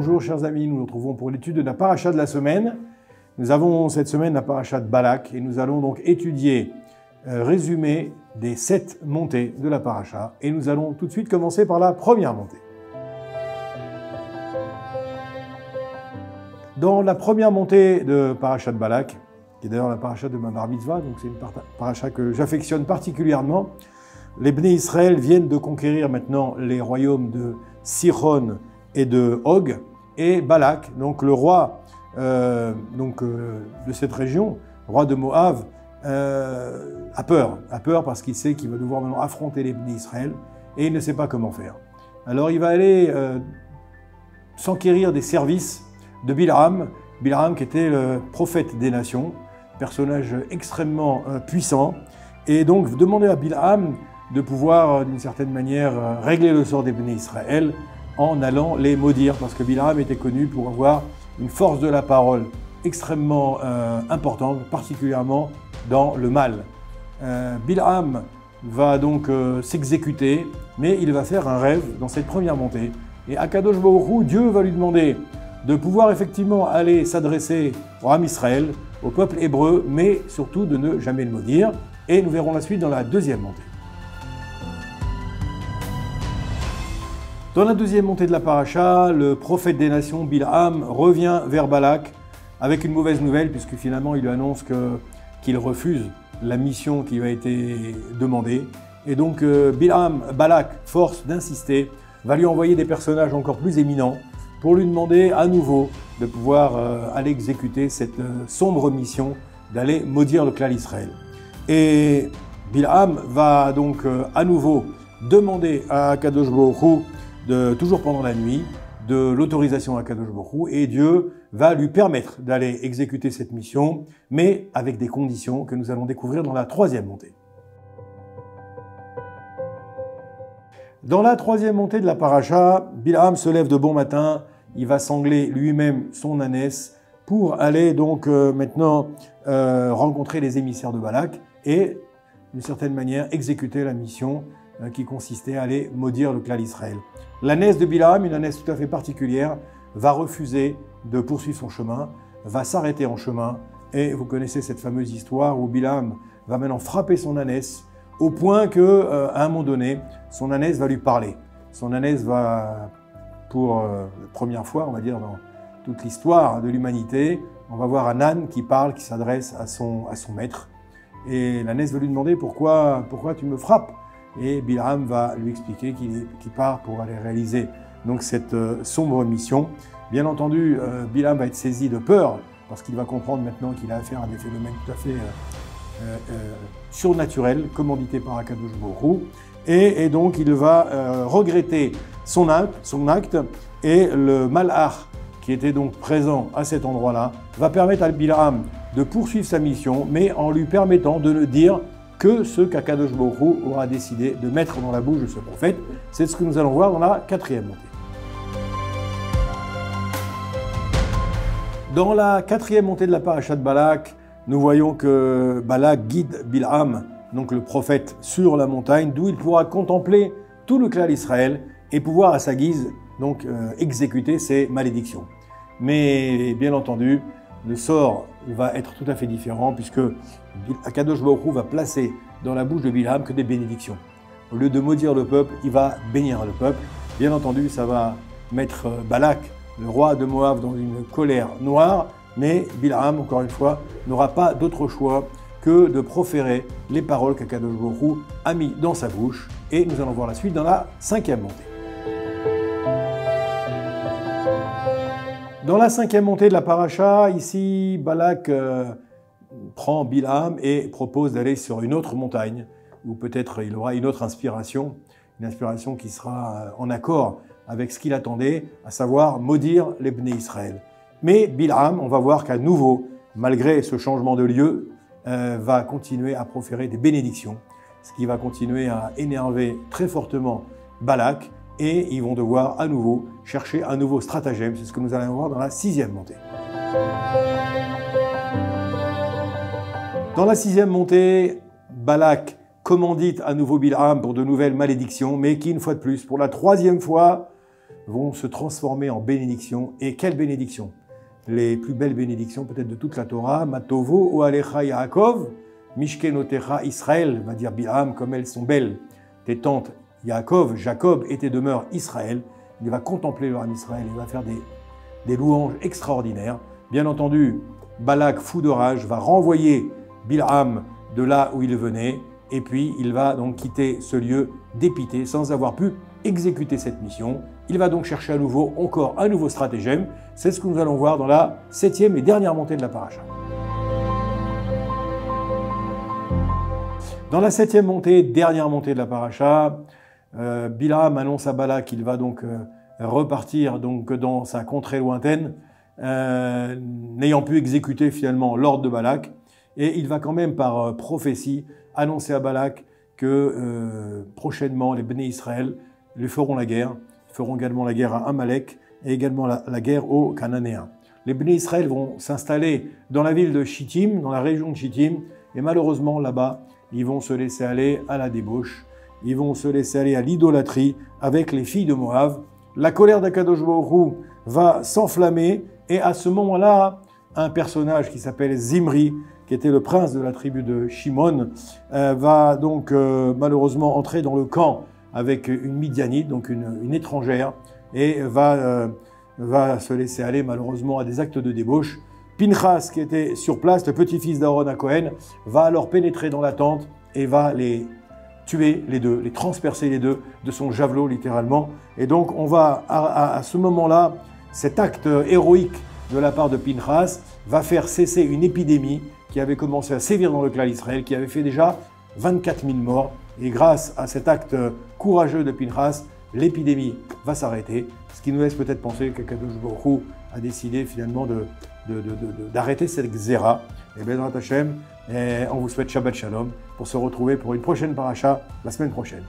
Bonjour chers amis, nous nous retrouvons pour l'étude de la paracha de la semaine. Nous avons cette semaine la paracha de Balak et nous allons donc étudier, résumé des 7 montées de la paracha. Et nous allons tout de suite commencer par la première montée. Dans la première montée de paracha de Balak, qui est d'ailleurs la paracha de ma bar mitzvah, donc c'est une paracha que j'affectionne particulièrement, les Bnei Israël viennent de conquérir maintenant les royaumes de Sichon et de Og, et Balak, donc le roi de cette région, roi de Moab, a peur parce qu'il sait qu'il va devoir maintenant affronter les Bnei Israël, et il ne sait pas comment faire. Alors il va aller s'enquérir des services de Bilham qui était le prophète des nations, personnage extrêmement puissant, et donc demander à Bilham de pouvoir, d'une certaine manière, régler le sort des Bnei Israël en allant les maudire, parce que Bilham était connu pour avoir une force de la parole extrêmement importante, particulièrement dans le mal. Bilham va donc s'exécuter, mais il va faire un rêve dans cette première montée. Et Akadosh Baruch Hu, Dieu va lui demander de pouvoir effectivement aller s'adresser au Ham Israël, au peuple hébreu, mais surtout de ne jamais le maudire. Et nous verrons la suite dans la deuxième montée. Dans la deuxième montée de la paracha, le prophète des nations, Bilham, revient vers Balak avec une mauvaise nouvelle, puisque finalement il lui annonce qu'il refuse la mission qui lui a été demandée. Et donc Balak, force d'insister, va lui envoyer des personnages encore plus éminents pour lui demander à nouveau de pouvoir aller exécuter cette sombre mission d'aller maudire le clan Israël. Et Bilham va donc à nouveau demander à Akadosh Baruch Hu, toujours pendant la nuit, de l'autorisation à Akadosh Baruch Hu, et Dieu va lui permettre d'aller exécuter cette mission, mais avec des conditions que nous allons découvrir dans la troisième montée. Dans la troisième montée de la paracha, Bilham se lève de bon matin, il va sangler lui-même son ânesse pour aller donc maintenant rencontrer les émissaires de Balak et, d'une certaine manière, exécuter la mission qui consistait à aller maudire le clan Israël. L'ânesse de Bilham, une ânesse tout à fait particulière, va refuser de poursuivre son chemin, va s'arrêter en chemin, et vous connaissez cette fameuse histoire où Bilham va maintenant frapper son ânesse au point que, à un moment donné, son ânesse va lui parler. Son ânesse va, pour la première fois, on va dire, dans toute l'histoire de l'humanité, on va voir un âne qui parle, qui s'adresse à son maître. Et l'ânesse va lui demander pourquoi tu me frappes. Et Bilham va lui expliquer qu'il part pour aller réaliser donc cette sombre mission. Bien entendu, Bilham va être saisi de peur, parce qu'il va comprendre maintenant qu'il a affaire à des phénomènes tout à fait surnaturel, commandité par Akadosh Baruch Hu, et donc il va regretter son acte, et le malach qui était donc présent à cet endroit-là va permettre à Bilham de poursuivre sa mission, mais en lui permettant de ne dire que ce qu'Akadosh Baruch Hu aura décidé de mettre dans la bouche de ce prophète. C'est ce que nous allons voir dans la quatrième montée. Dans la quatrième montée de la paracha de Balak, nous voyons que Balak guide Bilham, donc le prophète, sur la montagne, d'où il pourra contempler tout le clan d'Israël et pouvoir à sa guise donc exécuter ses malédictions. Mais bien entendu, le sort va être tout à fait différent, puisque Akadosh Baruch Hu va placer dans la bouche de Bilham que des bénédictions. Au lieu de maudire le peuple, il va bénir le peuple. Bien entendu, ça va mettre Balak, le roi de Moab, dans une colère noire, mais Bilham, encore une fois, n'aura pas d'autre choix que de proférer les paroles qu'Akadosh Baruch Hu a mis dans sa bouche. Et nous allons voir la suite dans la cinquième montée. Dans la cinquième montée de la paracha, ici, Balak prend Bilham et propose d'aller sur une autre montagne, où peut-être il aura une autre inspiration, une inspiration qui sera en accord avec ce qu'il attendait, à savoir maudire les Bnei Israël. Mais Bilham, on va voir qu'à nouveau, malgré ce changement de lieu, va continuer à proférer des bénédictions, ce qui va continuer à énerver très fortement Balak, et ils vont devoir à nouveau chercher un nouveau stratagème. C'est ce que nous allons voir dans la sixième montée. Dans la sixième montée, Balak commandite à nouveau Bilham pour de nouvelles malédictions, mais qui, une fois de plus, pour la troisième fois, vont se transformer en bénédictions. Et quelle bénédiction? Les plus belles bénédictions peut-être de toute la Torah. Matovo o alecha Yaakov, mishkenotecha Israël, va dire Bilam, comme elles sont belles. Tes tentes Yaakov, Jacob et tes demeures Israël. Il va contempler leur âme Israël, il va faire des louanges extraordinaires. Bien entendu, Balak, fou de rage, va renvoyer Bilam de là où il venait, et puis il va donc quitter ce lieu dépité sans avoir pu exécuter cette mission. Il va donc chercher à nouveau, encore un nouveau stratagème. C'est ce que nous allons voir dans la 7e et dernière montée de la paracha. Dans la 7e montée, dernière montée de la paracha, Bilam annonce à Balak qu'il va donc repartir donc dans sa contrée lointaine, n'ayant pu exécuter finalement l'ordre de Balak, et il va quand même par prophétie annoncer à Balak que prochainement les Béné Israël lui feront la guerre. Ils feront également la guerre à Amalek et également la guerre aux Cananéens. Les Béné Israël vont s'installer dans la ville de Chittim, dans la région de Chittim, et malheureusement là-bas, ils vont se laisser aller à la débauche, ils vont se laisser aller à l'idolâtrie avec les filles de Moab. La colère d'Akadosh Baruch Hu va s'enflammer, et à ce moment-là, un personnage qui s'appelle Zimri, qui était le prince de la tribu de Shimon, va donc malheureusement entrer dans le camp avec une Midianite, donc une étrangère, et va se laisser aller malheureusement à des actes de débauche. Pinchas, qui était sur place, le petit-fils d'Aaron à Cohen, va alors pénétrer dans la tente et va les tuer les deux, les transpercer les deux de son javelot littéralement. Et donc on va à ce moment-là, cet acte héroïque de la part de Pinchas va faire cesser une épidémie qui avait commencé à sévir dans le clan d'Israël, qui avait fait déjà 24 000 morts. Et grâce à cet acte courageux de Pinchas, l'épidémie va s'arrêter, ce qui nous laisse peut-être penser que Kadosh Baruch Hu a décidé finalement d'arrêter cette xéra. Et Bezrat Hashem, on vous souhaite Shabbat Shalom pour se retrouver pour une prochaine paracha la semaine prochaine.